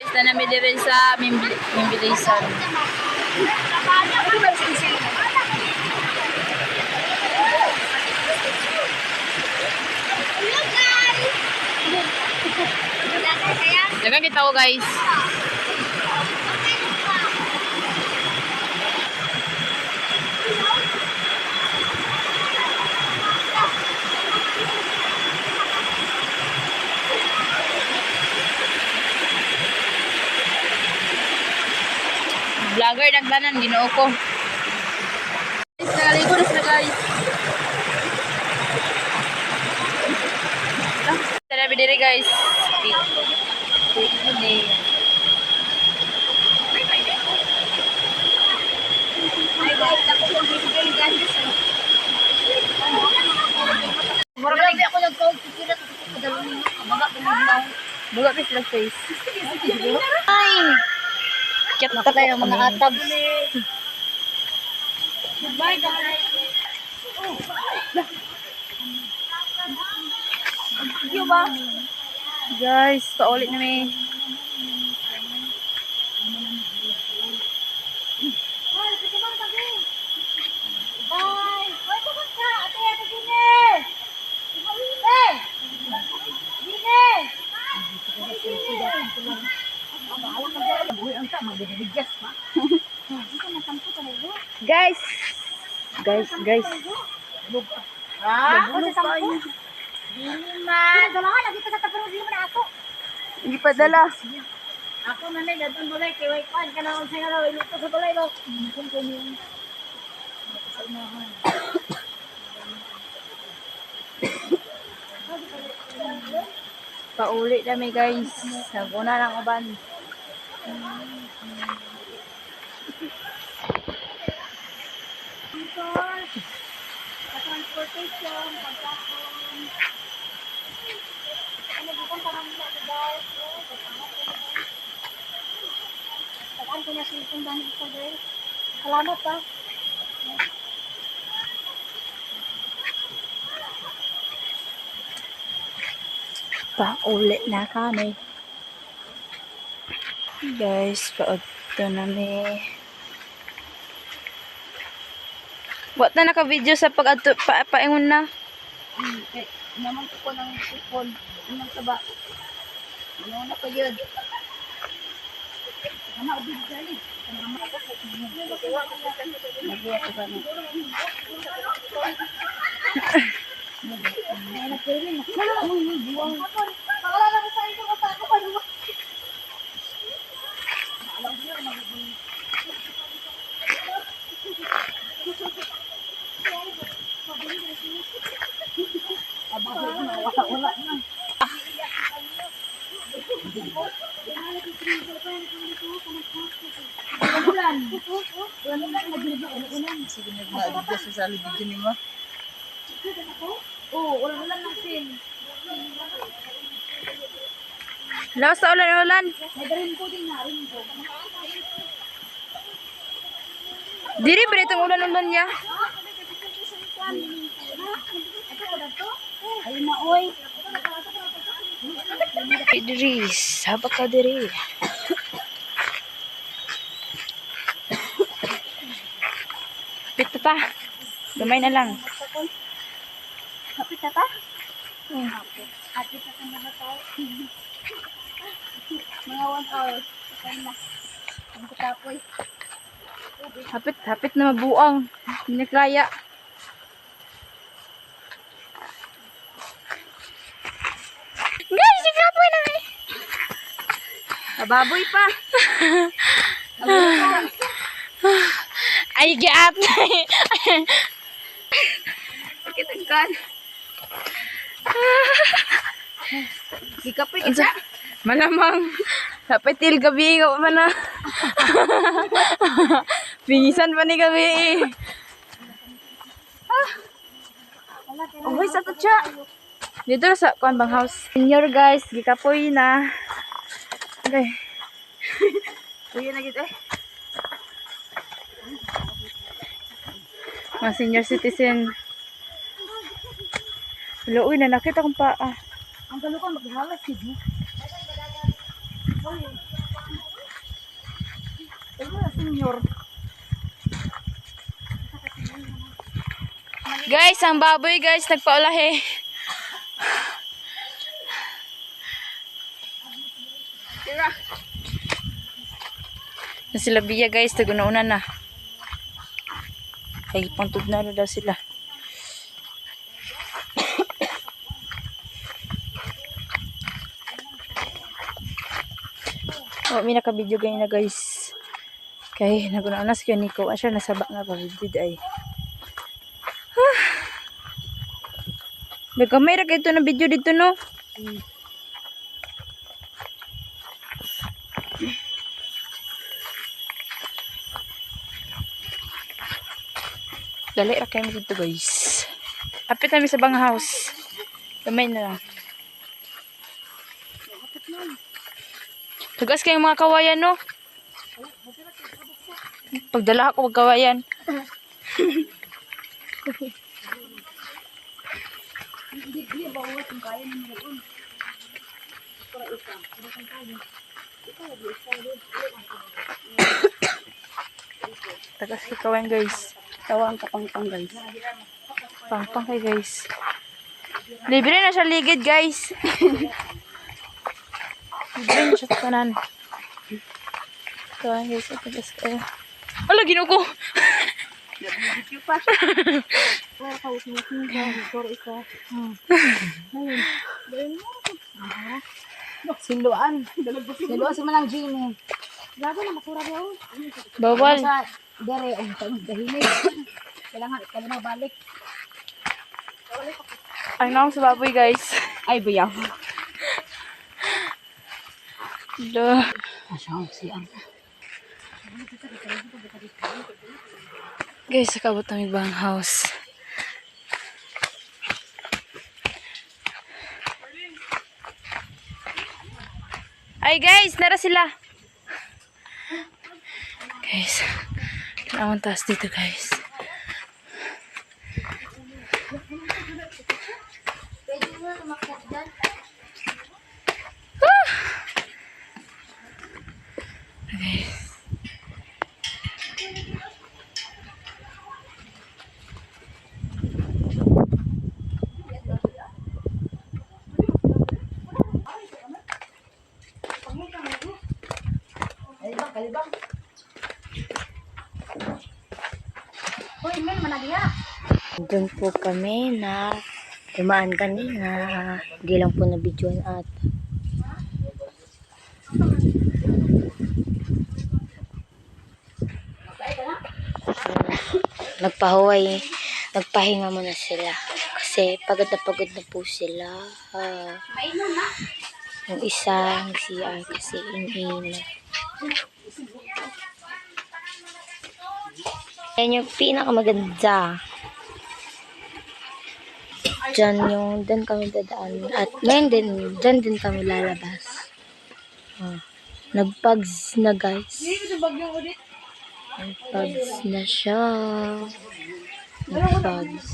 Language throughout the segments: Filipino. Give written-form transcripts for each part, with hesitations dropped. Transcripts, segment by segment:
Basta namin din sa Mimbilisan. Dagan kita ko guys. Vlogger nagtanan, ginoo ko. Guys, nakaligo na sila guys. Tara bidiri guys. Marami ako nagkakikira at kadalawin mo. Buga ka sila face. Ay! Chat na tayo mga atab. Guys, paulit na may. Guys. Ha? Kasi sampo? Dili man. Dalahan lagi ka sa tapos di man ako. Hindi pa dala. Ako na may dadon bulay kay way pan ka na unsay nga iluto sa bulay lo. Paulit na may guys. Naguna ng uban. Transportation, pagkakon. Ano bukong parang nila guys. Saan ko na silpong dahil ito guys. Salamat pa. Paulit na kami. Guys, paudto na may. Wat na naka-video sa pag-adto paingon na. Naman ko ng sipon. Anong taba? Ano na pa yun? Ano ang bigay? Nagbuwa ko ba na? Sige, nagmaalig sa sali video ni mo. Oo, ulan lang sin. Lawas sa ulan-ulan. May darin ko din na rin ko. Diri ba itong ulan-ulan niya? Ay na oy. Diri, sabak ka diri. Pito pa. Gamay na lang. Kapit na ta? Kapit na ta mga tao. Mga 1 hour. Kapit na. Ang kutapoy. Hapit na mabuang. Hindi na kaya. Guys, yung kapoy na eh. Baboy pa. Ay, giat. Kitagkan. Gikapoy Unsa? Malamang. Kapitil gabi ka pa na. Pingisan pa ni gabi eh. Oh, sa tutya. Dito na sa kuan bang house. Senior guys, gikapoy na. Okay. Uy na gid eh. Mga senior citizen. Hello, uy, nanakita kong paa. Ang galukan maghalas si senior. Guys, ang baboy guys, nagpaulahe. Na sila biya guys, taguna-una na. Ay, pangtod na daw sila. Oh, may naka-video ganyan na guys. Kay naguna-una si Nico. Asya nasaba nga pa-video ay. Nagkamay ra kayo ng video dito no. Dali ra kayo dito guys. Apit namin sa bang house. Kamay na lang. Tugas kayong mga kawayan no. Pagdala ako magkawayan. Tagas kay kawayan guys. Tawang kapangpang guys. Pangpang kay guys. Libre na siya ligid guys. Libre na siya tanan. Kawayan guys. Tagas kayo. Ala, ginuko. Video pa. Wala ka usap mo ko isa. Siluan. Siluan si Manang Jimmy. Gago na makura daw. Bawal. Sa dere ang dahili. Kailangan ka na balik. Ang naong sa baboy guys. Ay bayaw. Duh. Asaw siya. Guys, sakabot namin bang house. Ay guys, nara sila. Guys, naman taas dito guys. Kalibang. Hoy, men managya. Doon po kami na dumaan kanina. Hindi lang po na videoan at nagpahuway. Nagpahinga muna sila. Kasi pagod na po sila. Yung isa, yung CR kasi in-in. Yan yung pinakamaganda. Diyan kami dadaan. At ngayon dyan din kami lalabas. Nagpags na guys. Nagpags na siya. Nagpags.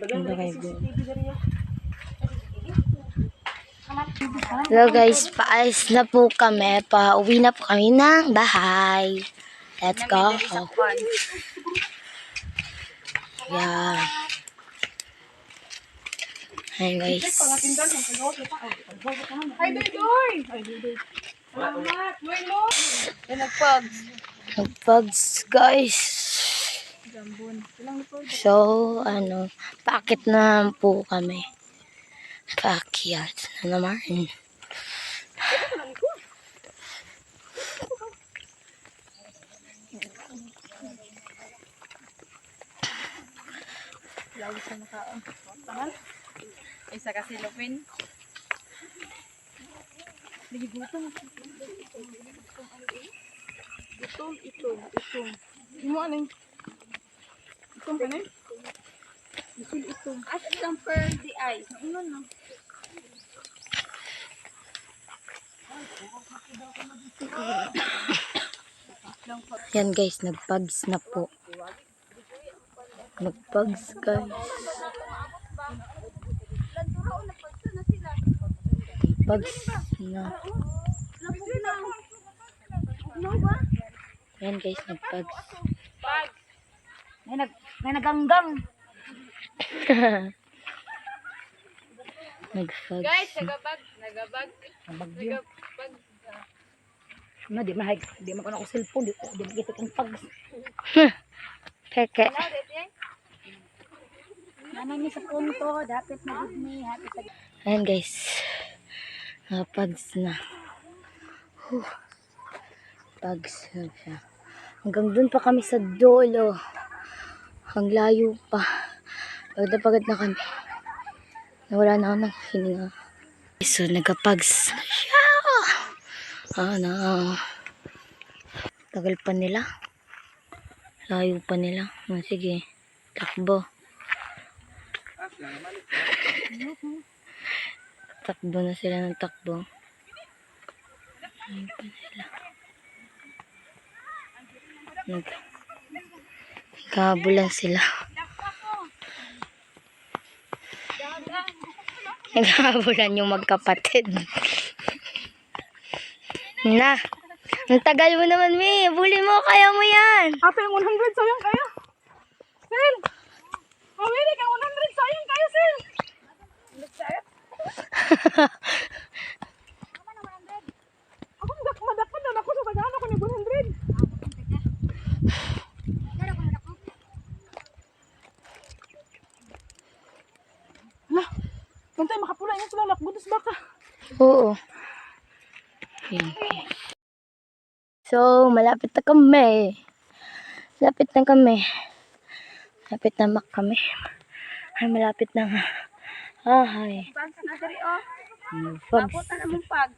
Ganda kayo. Hello guys, paalis na po kami. Pauwi na po kami ng bahay. Let's go. Yeah. Hi guys. Ay, Doy! Salamat! Nagpags guys. So, paakit na po kami. Paakyat na naman. Lagi sa nakaon. Tahan. Isa kasi lupin. Nagigutom. Itong. Imo ano yung? Itong ka na? Itong. As compare the eye. Ano na? Yan guys, nagpags na po. Nagpags guys. Nagpags na. Ayan guys, nagpags. Pag. May naganggang. Nagpags. Guys, nagabag. Nagabag. Bagyo. Nagabag. Na di mo ko na ko cellphone, di mo kita kang pag. Peke. Naman ni sa punto, dapat na good me, happy sa Ayan guys. Nakapags na. Pags na siya. Hanggang dun pa kami sa dulo. Ang layo pa. Pagod na pagod na kami. Nawala na ako ng hininga. So, nagkapags na siya. Ano. Tagal pa nila. Layo pa nila. Sige. Takbo. Takbo na sila ng takbo. Ayun pa nila. Nagkabulan sila. Nagkabulan yung magkapatid. Na. Ang tagal mo naman, Mi. Bully mo. Kaya mo yan. Ate, yung 100 sayang kayo. Sil! Mawili ka 100 sayang kayo, Sil! Ako madakpan na ako sa tagaan ako ng 100. Lah, bantay makapula yan sila lakbudas baka. Oo. Ayan. So, malapit na kami. Malapit na kami. Malapit na kami. Ay, malapit na nga. Ay. Pansa na diri oh. Pags. Puta na mong pag.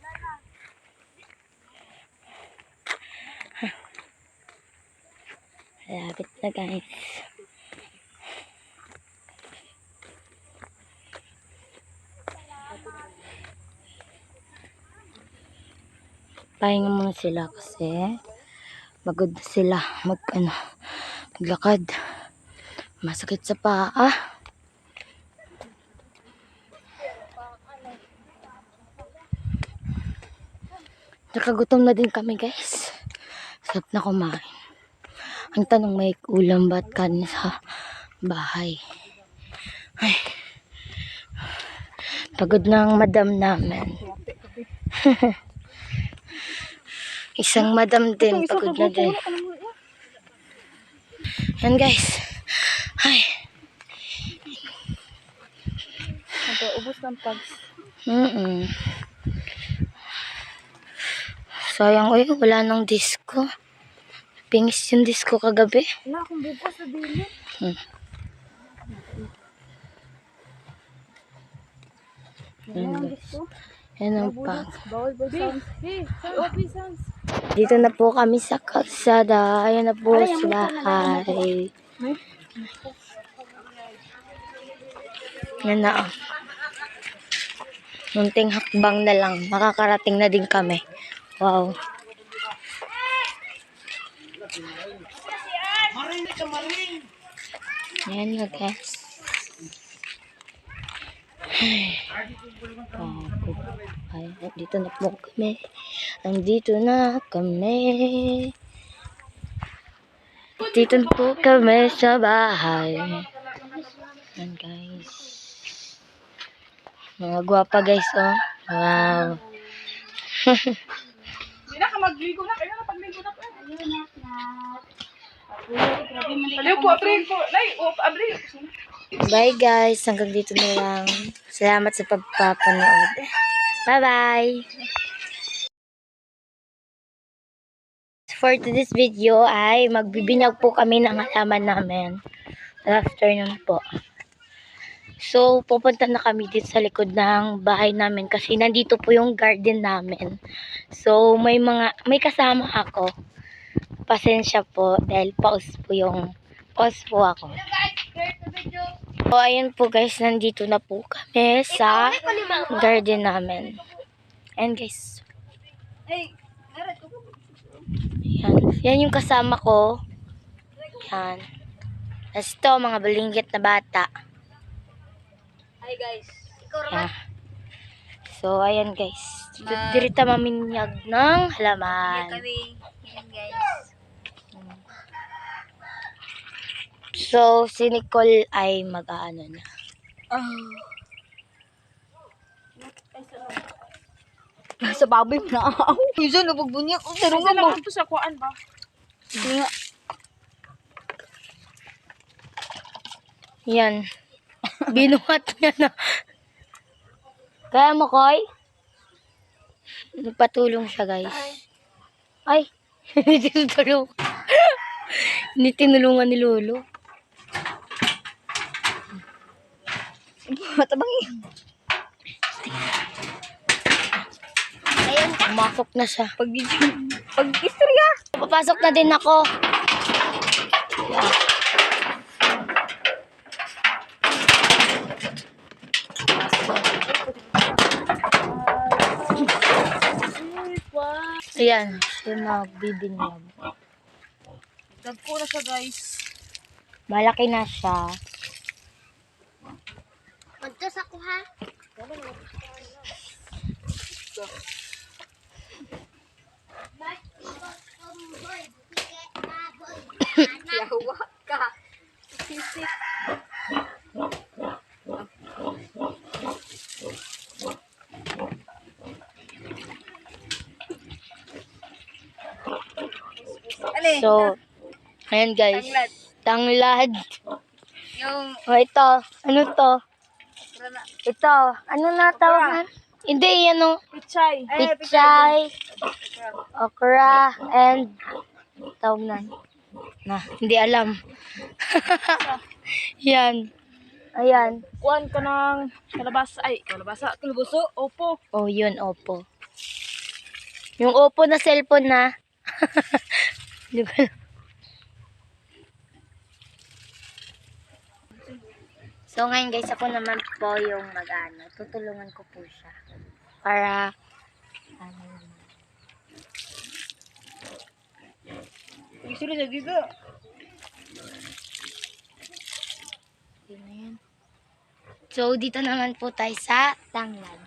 Malapit na guys. Pahinga muna sila kasi pagod na sila maglakad. Masakit sa paa. Nakagutom na din kami guys. Sarap na kumain. Ang tanong, may ulam ba at kanin sa bahay? Ay. Pagod na ang madam namin. Isang madam din, pagod na din. Yan guys. Ay. Ubus ng pags. Sayang, uy, wala nang disco. Pingis yung disco kagabi. Wala akong bukas sa dili. Yan guys. Yan ang pag. Bawal ba sounds? Hey, OP sounds. Dito na po kami sa kalsada. Ayan na po si bahay. Yan na. Munting hakbang na lang. Makakarating na din kami. Wow. Ayan na guys. Ay, dito na po kami. Nandito na kami. Dito na po kami sa bahay. Ayan guys. Mga gwapa guys, oh. Wow. Hindi na ka magligo na. Kaya na pagligo na. Aliw po, abri po. Nay, abri. Bye guys. Hanggang dito na lang. Salamat sa pagpapanood. Bye-bye. For today's video ay magbibinyag po kami ng halaman namin. Afternoon po. So, pupunta na kami dito sa likod ng bahay namin kasi nandito po yung garden namin. So, may kasama ako. Pasensya po dahil pause po ako. So, ayun po guys, nandito na po kami sa garden namin. And guys, yan yung kasama ko. Yan. Tapos ito, mga balinggit na bata. Hi guys. Yeah. So, ayan guys. Dirita maminyag ng halaman. Yan guys. So, si Nicole ay mag-aano na. Sa baboy na ako. Isa na pagbunyak ko. Kasi lang ito sa kuan ba? Yan. Binuhat niya na. Kaya mo, Koy? Nagpatulong siya, guys. Ay. Hindi tinulungan. Hindi tinulungan ni Lolo. Matabang eh. Ayun, pumasok na siya. Pag-istorya. Papasok na din ako. Yeah. Ayan, siya magbibinyag. Dagko na siya guys. Malaki na siya. Magtas ako ha. Yawa ka. Sisik. So, ayan guys. Tanglad. Yung O ito, ano to? Ito, ano na tawag? Hindi, yan o. Pichay. Pichay, okra, and tawag na, hindi alam. Yan. Ayan. Kuan ka ng kalabasa. Ay, kalabasa. Kalbuso. Opo. Oh, yun, Oppo. Yung Oppo na cellphone na. Di ba? So, ngayon guys, ako naman po yung mag-ano. Tutulungan ko po siya. Para, ano naman. gusto na dito. Yun na yan. So, dito naman po tayo sa tanglad.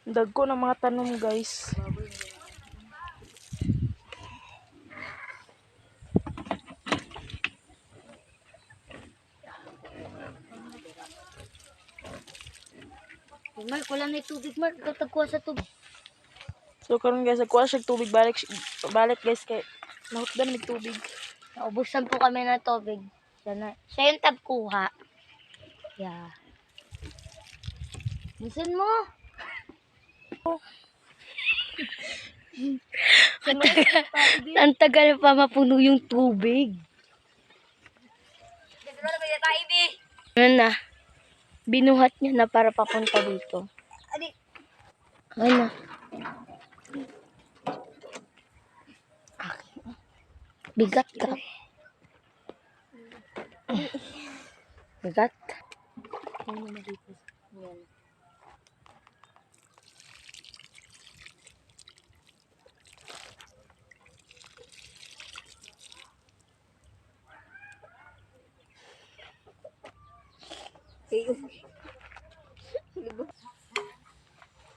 Dagko ng mga tanom guys. Mark, wala na yung tubig, Mark. Tatagkuha sa tubig. So karon guys, kuha siya tubig balik guys kay nahutdan mig tubig. Naubusan po kami ng tubig. Siya yung tagkuha. Yeah. Listen mo. Ang tagal pa mapuno yung tubig. Ano na? Binuhat niya na para papunta dito. Ano? Bigat ka. Bigat. Ano na dito? Yan.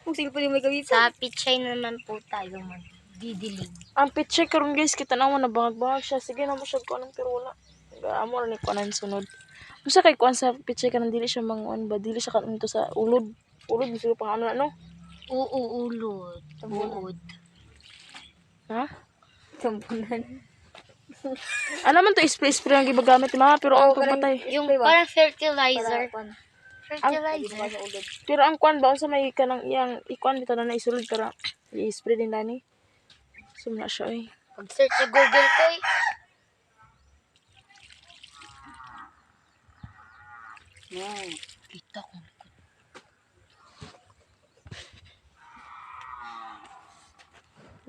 Kung cellphone yung may gawin. Sa pichay naman po tayo magdidilig. Ang pichay karon guys, kita na mo na bangag siya. Sige na mo siya kuan pero wala. Amo ra ni kuanan sunod. Usa kay kuan sa pichay kanang dili siya manguan ba dili siya kanto sa ulod. Ulod bisan pang ano no? Oo, ulod. Buod. Ha? Sampunan. Ano man to spray ang gibagamit ni mama pero ang pagpatay. Yung parang fertilizer. Fertilizer. Pero ang kuan ba unsa may kanang iyang ikuan bitaw na isulod para i-spray din dani. Sumna siya eh. Pag-search sa Google ko eh. Kita ko.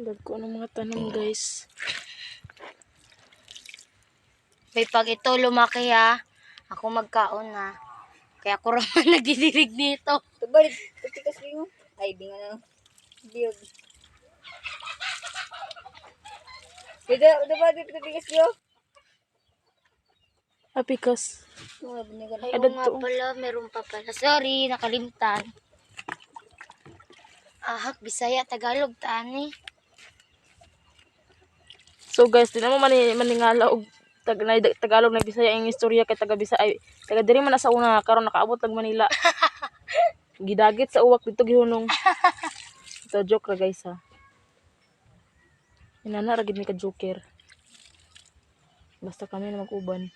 Dagko ng mga tanom guys. May pag ito lumaki ha, ako magkaon na. Kaya ako raman nagdidirig nito. Balik, patikas mo. Ay, di nga na. Biyog. Udah ba dito patikas mo? Apikas. Mga binigan. Ay, Adad oo nga to. pala, meron pa pala. Sorry, nakalimtan. Ahak, Bisaya, Tagalog, tani. So guys, di naman maningala og Tagalog na Bisaya ang istorya kay taga Bisaya ay taga diri man na sa una karon nakaabot lag Manila. Gidagit sa uwak dito gihunong. Ito joke ra guys ha. Inana ra gid mi ka joker. Basta kami na mag-uban.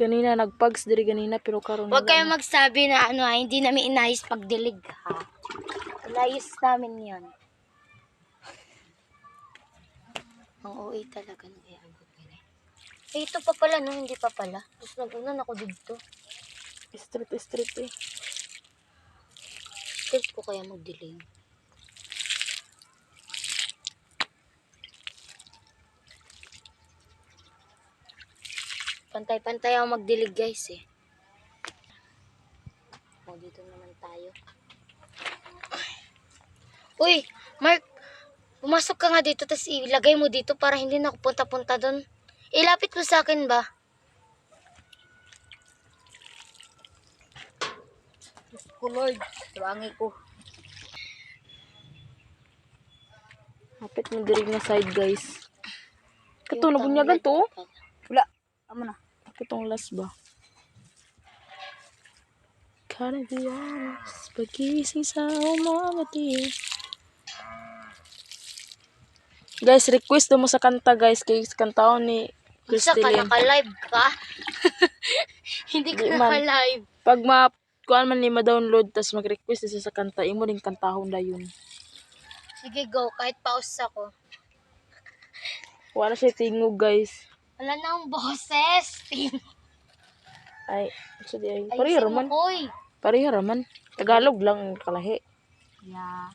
Ganina nagpags diri ganina pero karon Huwag wala kayong na. magsabi na ano ha, hindi namin inayos pagdilig ha. Inayos namin yan. Ang OA talaga nung iabot nila. Eh, ito pa pala, no? Hindi pa pala. Tapos nag-unan ako dito. Street eh. Stress ko kaya magdilig. Pantay-pantay ako magdilig guys eh. O, dito naman tayo. Uy, Mark, pumasok ka nga dito, tapos ilagay mo dito para hindi na ako punta-punta doon. Ilapit mo sa akin ba? Ko Lord. Tuwangi ko. Hapit mo diri nga side guys. Kato nabunyagan to. Wala. Amo na. Katong last ba? Gotta be honest, pagising sa umamati. Guys, request mo sa kanta guys, kay kantaon ni Isa ka, Cristilyn. naka-live ka? Hindi ka Di man. naka-live. Pag kuan man ni ma-download tas mag-request siya sa kanta, imo ning kantahon dayon. Sige, go. Kahit pause ako. Wala siya tingog guys. Wala na akong boses. Ay, so di ay. Ayusin Pareha mo, raman. Koy. Pareha raman. Tagalog lang ang kalahi. Yeah.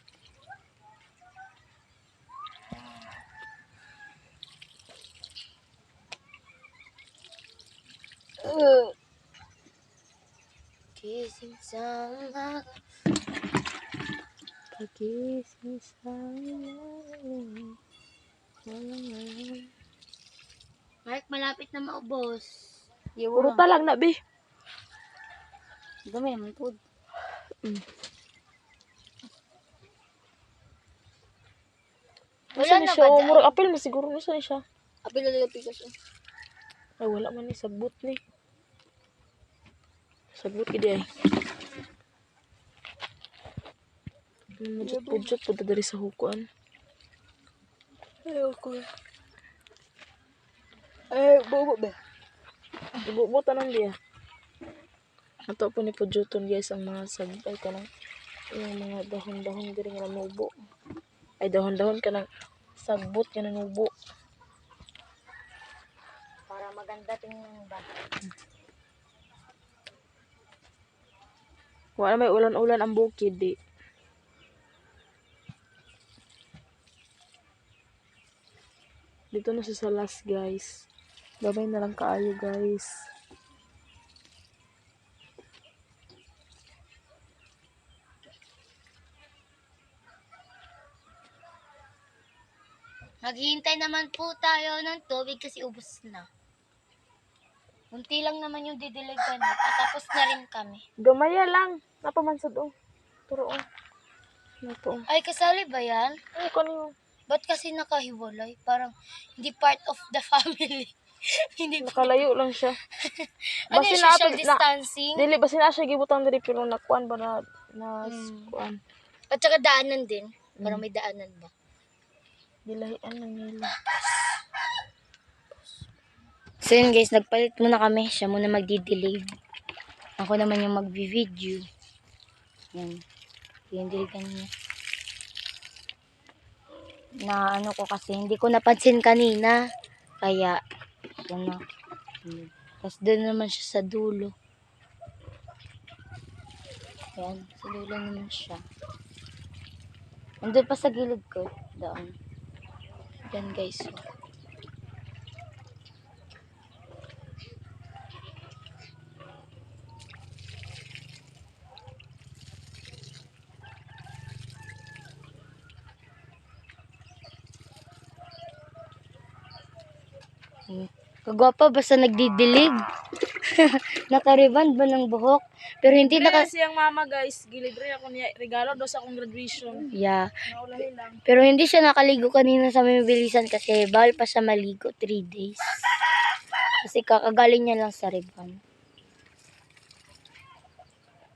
Kissing sa umaga. Pagising sa umamati. Mark, malapit na maubos. Puro talang na be. Dami naman po. Wala Wala na na siya. ba, Murag apel mo siguro na siya. Apil na nila pikas. Ay, wala man ni sabot ni. Sabot gidi ay. Pudjot po dari sa hukuan. Ayaw ko. Ay, bobo ba? Ibubo tanan diya. Ato po ni pudjoton guys ang mga sagbay ka ng yung mga dahon-dahon diri nga nubo. Ay dahon-dahon ka ng sagbot ka ng nubo. Para maganda tingnan ba? Wala may ulan-ulan ang bukid di. Dito na siya sa last guys. Babay na lang kaayo guys. Maghihintay naman po tayo ng tubig kasi ubos na. Unti lang naman yung didiligan eh. Patapos na rin kami. Gamaya lang. Napamansad oh. Turo oh. Nato oh. Ay, kasali ba yan? Ay, kanino. Ba't kasi nakahiwalay? Parang hindi part of the family. Hindi pa. Nakalayo lang siya. Ano yung Basin social na- distancing? Dili, basin na siya gibutang diri pero nakuan ba na kuan. At saka daanan din. Parang may daanan ba? Dilahian lang nila. So yun guys, nagpalit muna kami. Siya muna magdidilig. Ako naman yung magvi-video. Yan. Yung diligan niya. Na ano ko kasi, hindi ko napansin kanina. Kaya, yan na. Tapos doon naman siya sa dulo. Yan, sa dulo naman siya. Andun pa sa gilid ko. Doon. Yan guys. So. Kagwapa basta nagdidilig. Nakariban ba ng buhok? Pero hindi Kaya siyang mama guys, gilibre ako niya regalo daw sa akong graduation. Yeah. Naulahi lang. Pero hindi siya nakaligo kanina sa Mabilisan kasi bawal pa siya maligo 3 days. Kasi kakagaling niya lang sa riban.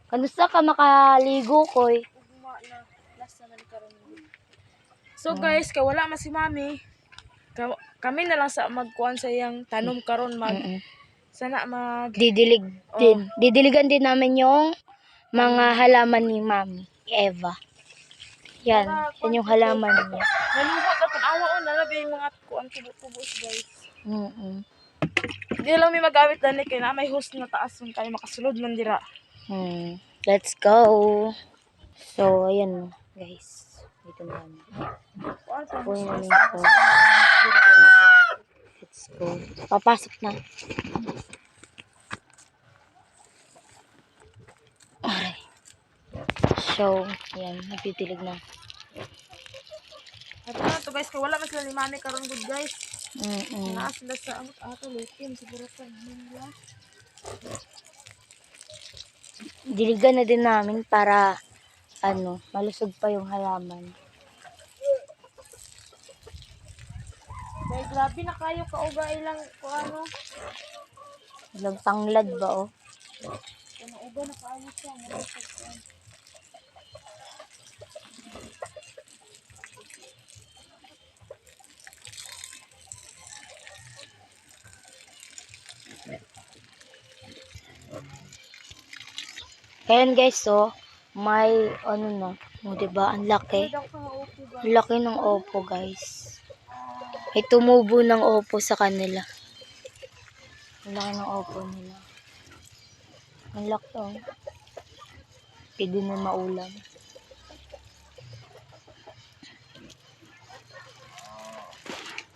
Kanusta ka makaligo, Koy? Ugma na last na karon. So guys, kay wala man si mami. Kami na lang sa magkuan sa iyang tanom karon sana Didilig din. Didiligan din namin yung mga halaman ni Mami, Eva. Yan, yan yung halaman niya. Nalubot at awa on nalabi yung mga kuan tubo-tubos guys. Hindi lang may magamit dani kay na may host na taas man kayo makasulod man dira. Let's go. So, ayan guys. Dito na kami. Kunin namin ito. Let's go. Papasok na. Aray. So, ayan. Napipilig na. At na to guys, kay wala man sila ni mami karon good guys. Naa sila sa ato litim siguro pa nila. Diligan na din namin para malusog pa yung halaman. Dahil grabe na kayo kauga ilang kung ano. Ilang tanglad ba Kung uba na kayo siya. Ayan guys, so, may, diba, ang laki. Ang laki ng opo, guys. May tumubo ng opo sa kanila. Ang laki ng opo nila. Ang laki, Pwede na maulam.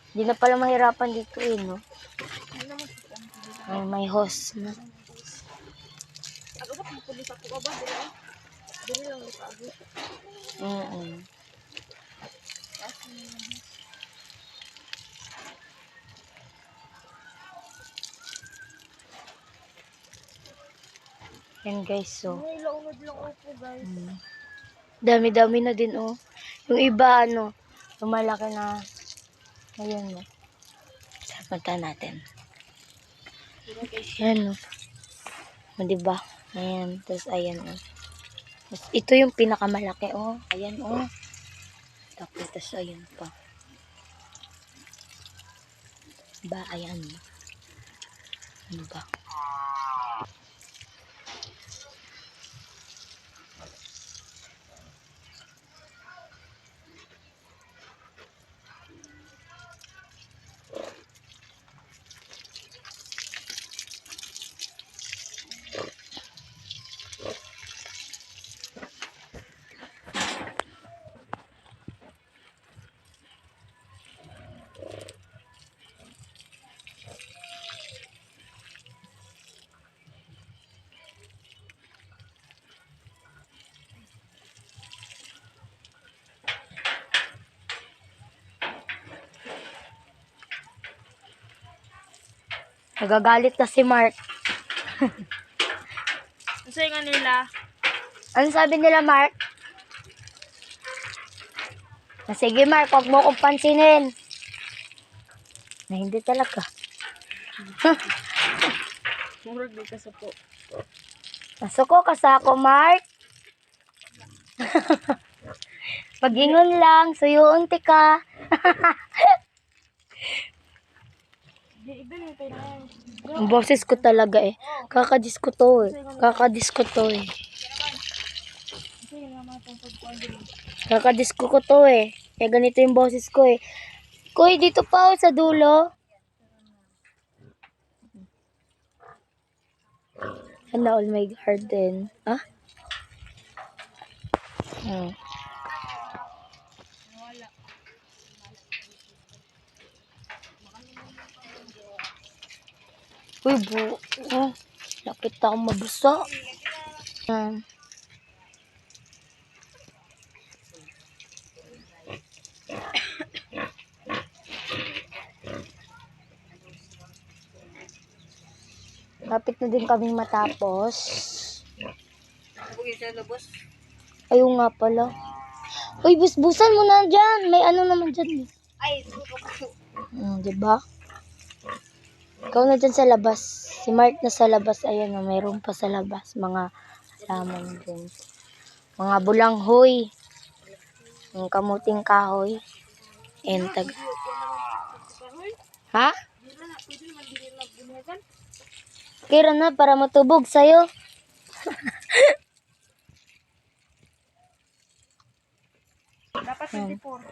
Hindi na pala mahirapan dito no? May host na. Ako ba kung sa kuha ba? Dili lang sa agi. Yan guys, so. May launod lang opo guys. Dami-dami na din, Yung iba, lumalaki na. Ayun, punta natin. Ayan, diba? Ayan, tapos ayan, Tapos, ito yung pinakamalaki, Ayan, Tapos, ayan pa. Diba, ayan. Ano ba? Nagagalit na si Mark. Kasi nga nila. Ano sabi nila, Mark? Sige, Mark, huwag mo kong pansinin. Na hindi talaga. Murag di ka sa po. Nasuko ka sa ako, Mark. Pag-ingon lang, suyuon ti ka. Ang boses ko talaga Kakadisko to Kakadisko to Kakadisko ko to Kaya ganito yung boses ko Koy, dito pa sa dulo. Ano, all my garden. Uy, lapit ako mabusa. Lapit na din kaming matapos. Sabugin sa labos. Ayun nga pala. Uy, busbusan mo na dyan. May ano naman dyan. Ay, suko po. Diba? Ikaw na dyan sa labas. Si Mark na sa labas. Ayan o, mayroon pa sa labas. Mga halaman din. Mga bulanghoy. Yung kamuting kahoy. And ha? Kira na para matubog sa'yo. Dapat 24.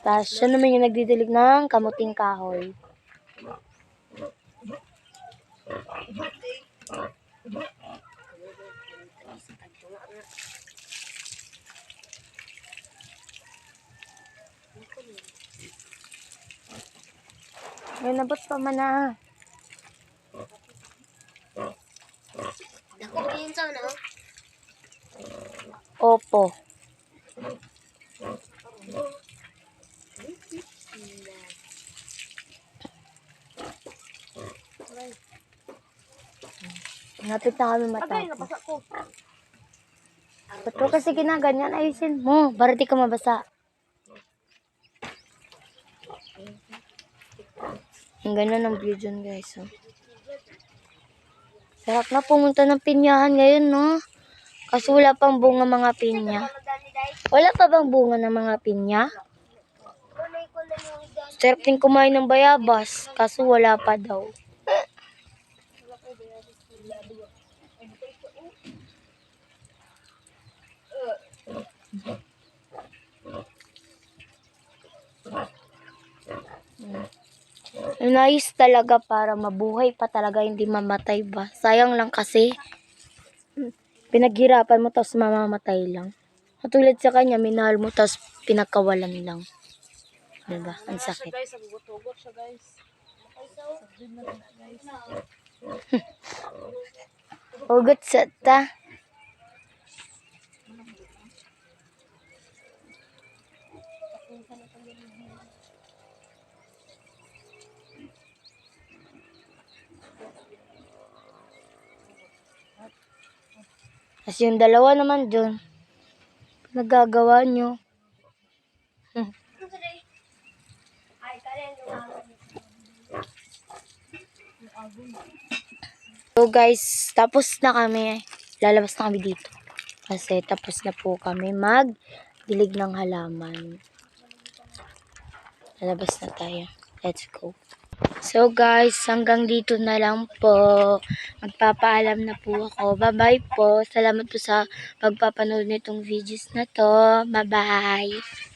Tapos siya naman yung nagdidilig ng kamuting kahoy. Ay, nabot pa man na. Ako yun sa ano? Opo. Napit na kami matapos. Ba't ko kasi ginaganyan? Ayusin mo. Para di ka mabasa. Ang ganda ng view dyan, guys. Oh. Sarap na pumunta ng pinyahan ngayon, no? Kasi wala pang bunga mga pinya. Wala pa bang bunga ng mga pinya? Sarap din kumain ng bayabas. Kaso wala pa daw. Nice talaga para mabuhay pa talaga, hindi mamatay ba? Sayang lang kasi. Pinaghirapan mo tapos mamamatay lang. Katulad sa kanya, minahal mo tapos pinakawalan lang. Diba? Ang sakit. Guys, nagugot-hugot siya guys. Hugot sa ta. Tapos yung dalawa naman dun, nagagawa nyo. So guys, tapos na kami. Lalabas na kami dito. Kasi tapos na po kami magdilig ng halaman. Lalabas na tayo. Let's go. So guys, hanggang dito na lang po. Magpapaalam na po ako. Bye-bye po. Salamat po sa pagpapanood nitong videos na to. Bye-bye.